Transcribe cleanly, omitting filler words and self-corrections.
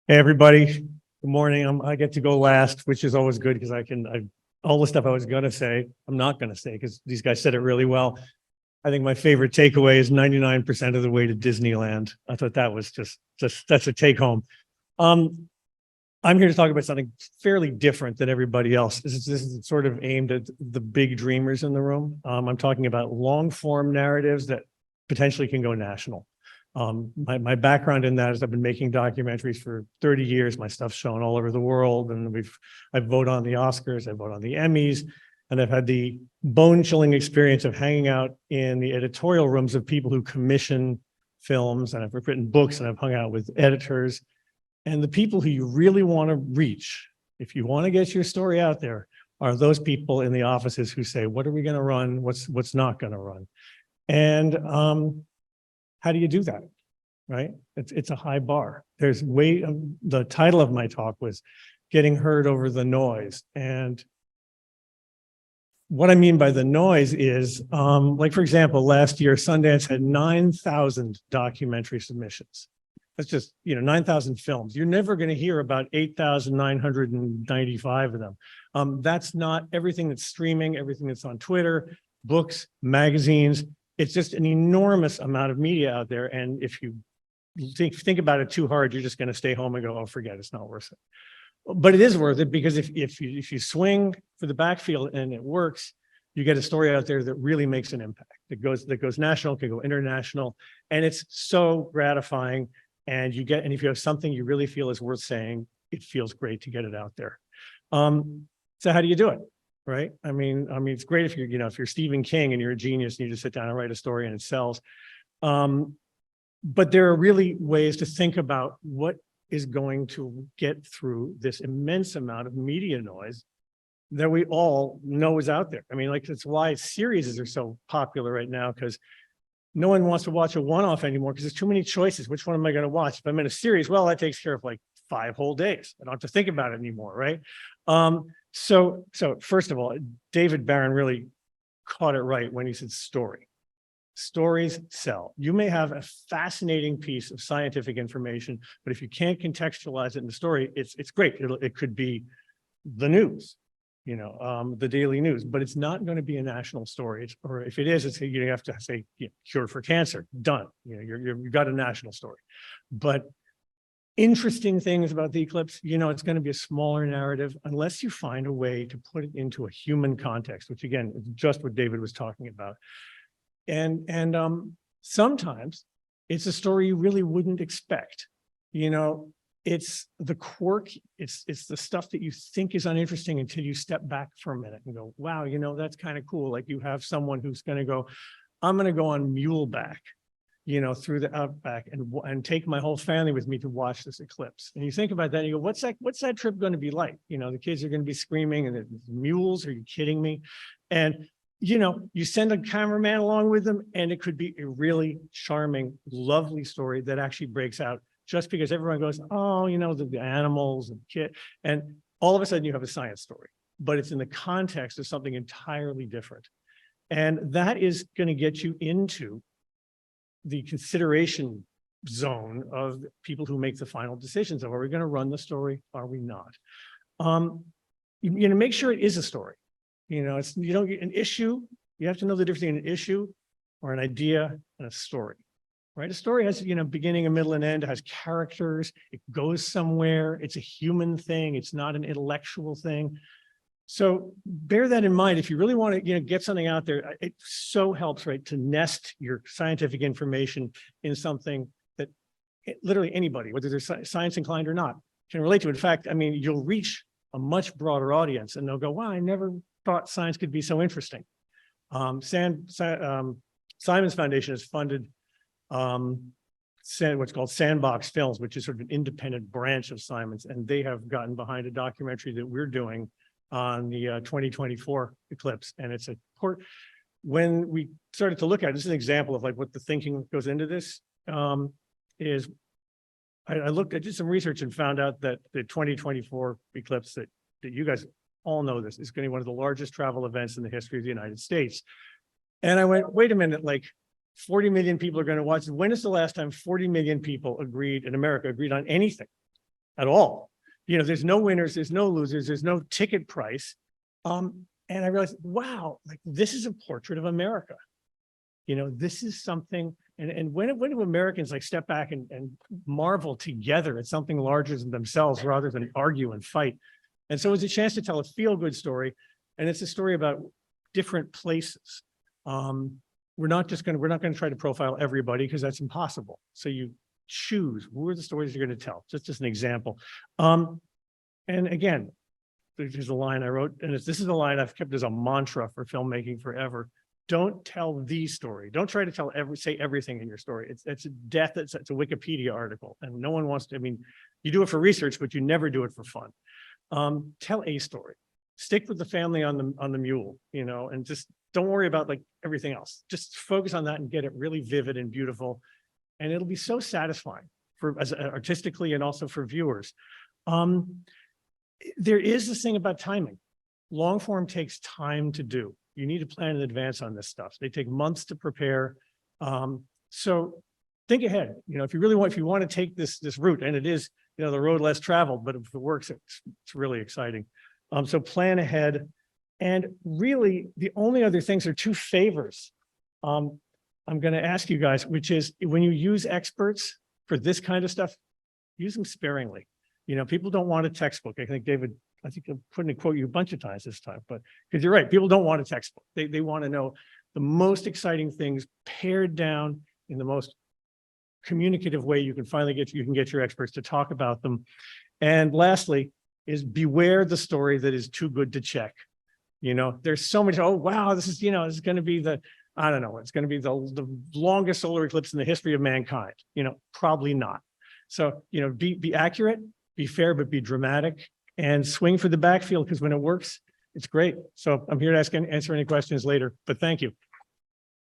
Hey, everybody. Good morning. I get to go last, which is always good because all the stuff I was going to say, I'm not going to say because these guys said it really well. I think my favorite takeaway is 99% of the way to Disneyland. I thought that was just that's a take home. Um, I'm here to talk about something fairly different than everybody else. This is sort of aimed at the big dreamers in the room. I'm talking about long form narratives that potentially can go national. My background in that is I've been making documentaries for 30 years. My stuff's shown all over the world, and I vote on the Oscars, I vote on the Emmys, and I've had the bone-chilling experience of hanging out in the editorial rooms of people who commission films, and I've written books, and I've hung out with editors. And the people who you really want to reach, if you want to get your story out there, are those people in the offices who say, what are we going to run? What's not going to run? And how do you do that? Right? It's a high bar. The title of my talk was Getting Heard Over the Noise. And what I mean by the noise is, like, for example, last year, Sundance had 9,000 documentary submissions. That's just, 9,000 films. You're never going to hear about 8,995 of them. That's not everything that's streaming, everything that's on Twitter, books, magazines. It's just an enormous amount of media out there. And if you think about it too hard, you're just going to stay home and go, oh, forget it, it's not worth it. But it is worth it because if you swing for the backfield and it works, you get a story out there that really makes an impact. That goes national, can go international, and it's so gratifying. And if you have something you really feel is worth saying, it feels great to get it out there. So how do you do it? Right? I mean, it's great if you're Stephen King and you're a genius and you just sit down and write a story and it sells. But there are really ways to think about what is going to get through this immense amount of media noise that we all know is out there. I mean, like, that's why series are so popular right now, because no one wants to watch a one-off anymore because there's too many choices. Which one am I going to watch? If I'm in a series, well, that takes care of like 5 whole days. I don't have to think about it anymore, right? So first of all, David Barron really caught it right when he said story. Stories sell. You may have a fascinating piece of scientific information, but if you can't contextualize it in the story, it's great. It could be the news, the daily news, but it's not going to be a national story. Or if it is, you have to say, cure for cancer, done. You've got a national story. But interesting things about the eclipse, it's going to be a smaller narrative unless you find a way to put it into a human context, which again is just what David was talking about. And sometimes it's a story you really wouldn't expect. It's the quirk, it's the stuff that you think is uninteresting until you step back for a minute and go, wow, that's kind of cool. Like, you have someone who's going to go, I'm going to go on muleback, through the outback and take my whole family with me to watch this eclipse. And you think about that and you go, what's that trip going to be like? The kids are going to be screaming and the mules, are you kidding me? And you send a cameraman along with them, and it could be a really charming, lovely story that actually breaks out just because everyone goes, oh, the animals and kid, and all of a sudden you have a science story, but it's in the context of something entirely different. And that is going to get you into the consideration zone of people who make the final decisions of, are we going to run the story? Are we not? Make sure it is a story. An issue, you have to know the difference between an issue or an idea and a story, right? A story has, beginning, a middle, and end. It has characters. It goes somewhere. It's a human thing. It's not an intellectual thing. So bear that in mind. If you really want to, get something out there, it so helps, right, to nest your scientific information in something that literally anybody, whether they're science inclined or not, can relate to. In fact, you'll reach a much broader audience, and they'll go, wow, I never thought science could be so interesting. Simon's Foundation has funded what's called Sandbox Films, which is sort of an independent branch of Simon's, and they have gotten behind a documentary that we're doing on the 2024 eclipse. And it's when we started to look at it, this is an example of like what the thinking goes into this, I did some research and found out that the 2024 eclipse that you guys all know this is going to be one of the largest travel events in the history of the United States. And I went, wait a minute, like 40 million people are going to watch. When is the last time 40 million people in America agreed on anything? at all. You know, there's no winners, there's no losers, there's no ticket price. And I realized, wow, like this is a portrait of America. You know, this is something, and when do Americans like step back and marvel together at something larger than themselves rather than argue and fight? And so it's a chance to tell a feel-good story, and it's a story about different places. We're not going to try to profile everybody because that's impossible. So you choose who are the stories you're going to tell. Just an example. And again, there's a line I wrote, and this is a line I've kept as a mantra for filmmaking forever. Don't tell the story. Don't try to say everything in your story. It's a death. It's a Wikipedia article, and no one wants to. I mean, you do it for research, but you never do it for fun. Tell a story. Stick with the family on the mule, you know, and just don't worry about like everything else. Just focus on that and get it really vivid and beautiful, and it'll be so satisfying for as artistically and also for viewers. There is this thing about timing. Long form takes time to do. You need to plan in advance on this stuff. They take months to prepare. So think ahead. You know, if you want to take this route, and it is, you know, the road less traveled, but if it works, it's really exciting. So plan ahead. And really, the only other things are two favors I'm going to ask you guys, which is when you use experts for this kind of stuff, use them sparingly. You know, people don't want a textbook. I think David, I think I'm putting a quote you a bunch of times this time, but because you're right, people don't want a textbook. They want to know the most exciting things pared down in the most communicative way you can finally get your experts to talk about them. And lastly is beware the story that is too good to check. You know, there's so much, oh, wow, this is, you know, this is going to be I don't know, it's going to be the longest solar eclipse in the history of mankind. You know, probably not. So, you know, be accurate, be fair, but be dramatic, and swing for the backfield, because when it works, it's great. So I'm here to answer any questions later, but thank you.